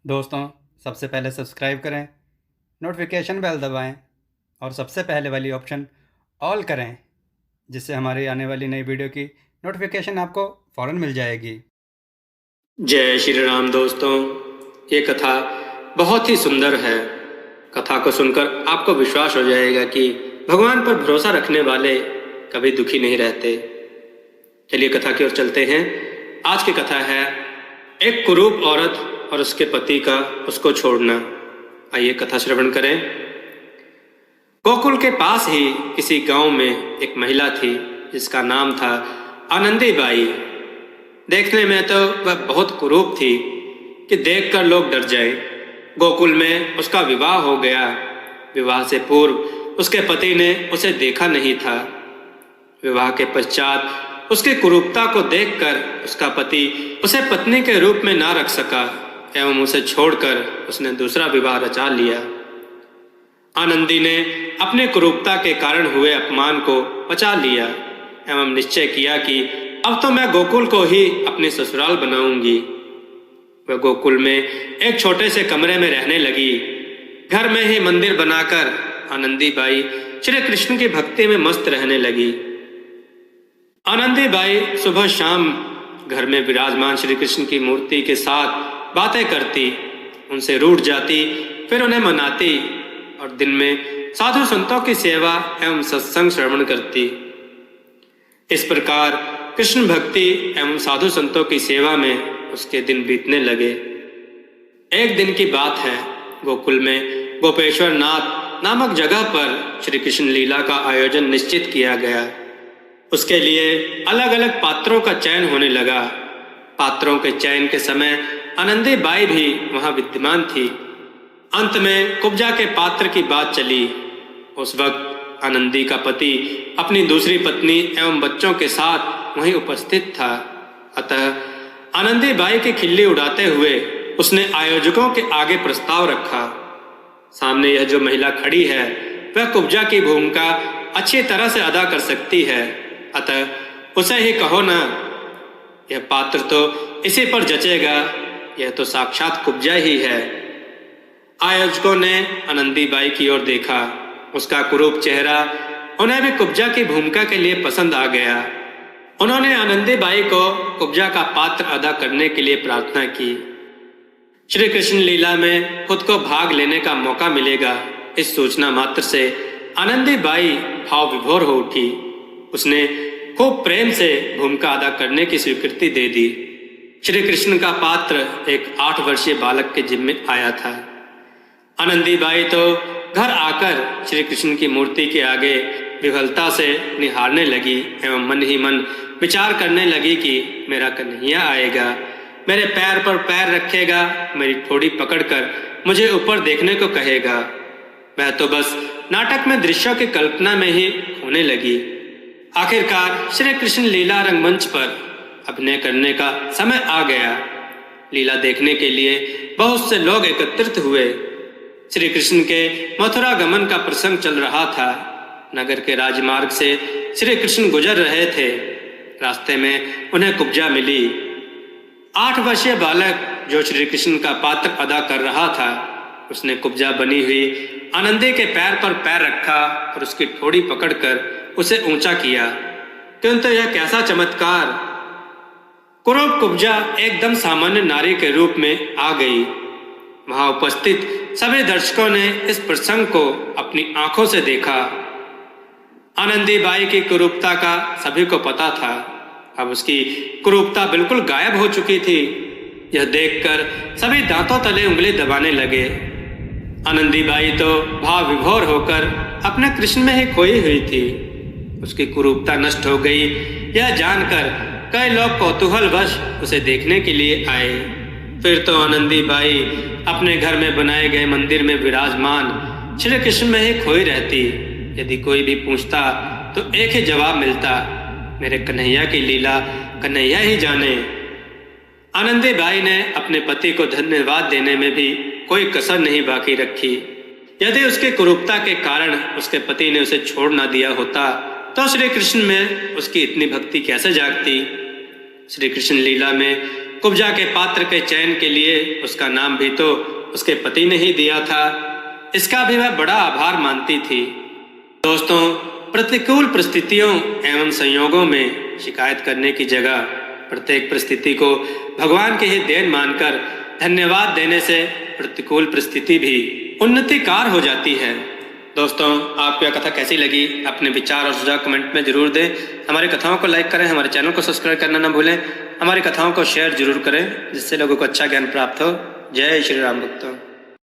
दोस्तों, सबसे पहले सब्सक्राइब करें, नोटिफिकेशन बेल दबाएं और सबसे पहले वाली ऑप्शन ऑल करें, जिससे हमारी आने वाली नई वीडियो की नोटिफिकेशन आपको फ़ौरन मिल जाएगी। जय श्री राम दोस्तों, ये कथा बहुत ही सुंदर है। कथा को सुनकर आपको विश्वास हो जाएगा कि भगवान पर भरोसा रखने वाले कभी दुखी नहीं रहते। चलिए कथा की ओर चलते हैं। आज की कथा है एक कुरूप औरत और उसके पति का उसको छोड़ना। आइए कथा श्रवण करें। गोकुल के पास ही किसी गांव में एक महिला थी जिसका नाम था आनंदी बाई। देखने में तो वह बहुत कुरूप थी कि देखकर लोग डर जाए। गोकुल में उसका विवाह हो गया। विवाह से पूर्व उसके पति ने उसे देखा नहीं था। विवाह के पश्चात उसकी कुरूपता को देखकर उसका पति उसे पत्नी के रूप में ना रख सका एवं उसे छोड़कर उसने दूसरा विवाह रचा लिया। आनंदी ने अपने कुरूपता के कारण हुए अपमान को पचा लिया एवं निश्चय किया कि अब तो मैं गोकुल को ही अपने ससुराल बनाऊंगी। वह गोकुल में एक छोटे से कमरे में रहने लगी। घर में ही मंदिर बनाकर आनंदी बाई श्री कृष्ण की भक्ति में मस्त रहने लगी। आनंदी बाई सुबह शाम घर में विराजमान श्री कृष्ण की मूर्ति के साथ बातें करती, उनसे रूठ जाती, फिर उन्हें मनाती और दिन में साधु संतों की सेवा एवं सत्संग श्रवण करती। इस प्रकार कृष्ण भक्ति एवं साधु संतों की सेवा में उसके दिन बीतने लगे। एक दिन की बात है, गोकुल में गोपेश्वर नाथ नामक जगह पर श्री कृष्ण लीला का आयोजन निश्चित किया गया। उसके लिए अलग अलग पात्रों का चयन होने लगा। पात्रों के चयन के समय आनंदी बाई भी वहां विद्यमान थी। अंत में कुब्जा के पात्र की बात चली। उस वक्त आनंदी का पति अपनी दूसरी पत्नी एवं बच्चों के साथ वहीं उपस्थित था। अतः आनंदी बाई की खिल्ली उड़ाते हुए उसने आयोजकों के आगे प्रस्ताव रखा। सामने यह जो महिला खड़ी है वह कुब्जा की भूमिका अच्छी तरह से अदा कर सकती है, अतः उसे ही कहो ना। यह पात्र तो इसी पर जचेगा, यह तो साक्षात कुब्जा ही है। आयोजकों ने आनंदी बाई की ओर देखा। उसका कुरूप चेहरा उन्हें भी कुब्जा की भूमिका के लिए पसंद आ गया। उन्होंने आनंदी बाई को कुब्जा का पात्र अदा करने के लिए प्रार्थना की। श्री कृष्ण लीला में खुद को भाग लेने का मौका मिलेगा, इस सूचना मात्र से आनंदी बाई भाव विभोर हो उठी। उसने खूब प्रेम से भूमिका अदा करने की स्वीकृति दे दी। श्री कृष्ण का पात्र एक 8 वर्षीय बालक के जिम्मे आया था। आनंदी बाई तो घर आकर श्री कृष्ण की मूर्ति के आगे विह्वलता से निहारने लगी एवं मन ही मन विचार करने लगी कि मेरा कन्हैया आएगा, मेरे पैर पर पैर रखेगा, मेरी ठोड़ी पकड़कर मुझे ऊपर देखने को कहेगा। वह तो बस नाटक में दृश्यों की कल्पना में ही होने लगी। आखिरकार श्री कृष्ण लीला रंगमंच पर अभिनय करने का समय आ गया। लीला देखने के लिए बहुत से लोग एकत्रित हुए। श्री कृष्ण के मथुरा गमन का प्रसंग चल रहा था। नगर के राजमार्ग से श्री कृष्ण गुजर रहे थे। रास्ते में उन्हें कुब्जा मिली। 8 वर्षीय बालक जो श्री कृष्ण का पात्र अदा कर रहा था, उसने कुब्जा बनी हुई आनंदी के पैर पर पैर रखा और उसकी ठोड़ी पकड़कर उसे ऊंचा किया। किंतु यह कैसा चमत्कार! कुरूप कुब्जा एकदम सामान्य नारी के रूप में आ गई। वहां उपस्थित सभी दर्शकों ने इस प्रसंग को अपनी आंखों से देखा। आनंदी बाई की कुरूपता का सभी को पता था। अब उसकी कुरूपता बिल्कुल गायब हो चुकी थी। यह देखकर सभी दांतों तले उंगली दबाने लगे। आनंदी बाई तो भाव विभोर होकर अपने कृष्ण में ही खोई हुई थी। उसकी कुरूपता नष्ट हो गई, यह जानकर कई लोग कौतूहलवश उसे देखने के लिए आए। फिर तो आनंदी बाई अपने घर में बनाए गए मंदिर में विराजमान श्री कृष्ण में ही खोई रहती। यदि कोई भी पूछता तो एक ही जवाब मिलता, मेरे कन्हैया की लीला कन्हैया ही जाने। आनंदी बाई ने अपने पति को धन्यवाद देने में भी कोई कसर नहीं बाकी रखी। यदि उसकी कुरूपता के कारण उसके पति ने उसे छोड़ ना दिया होता तो श्री कृष्ण में उसकी इतनी भक्ति कैसे जागती। श्री कृष्ण लीला में कुब्जा के पात्र के चयन के लिए उसका नाम भी तो उसके पति ने ही दिया था। इसका भी वह बड़ा आभार मानती थी। दोस्तों, प्रतिकूल परिस्थितियों एवं संयोगों में शिकायत करने की जगह प्रत्येक परिस्थिति को भगवान की ही देन मानकर धन्यवाद देने से प्रतिकूल परिस्थिति भी उन्नतिकार हो जाती है। दोस्तों, आपको यह कथा कैसी लगी? अपने विचार और सुझाव कमेंट में जरूर दें। हमारी कथाओं को लाइक करें, हमारे चैनल को सब्सक्राइब करना ना भूलें। हमारी कथाओं को शेयर जरूर करें जिससे लोगों को अच्छा ज्ञान प्राप्त हो। जय श्री राम भक्तों।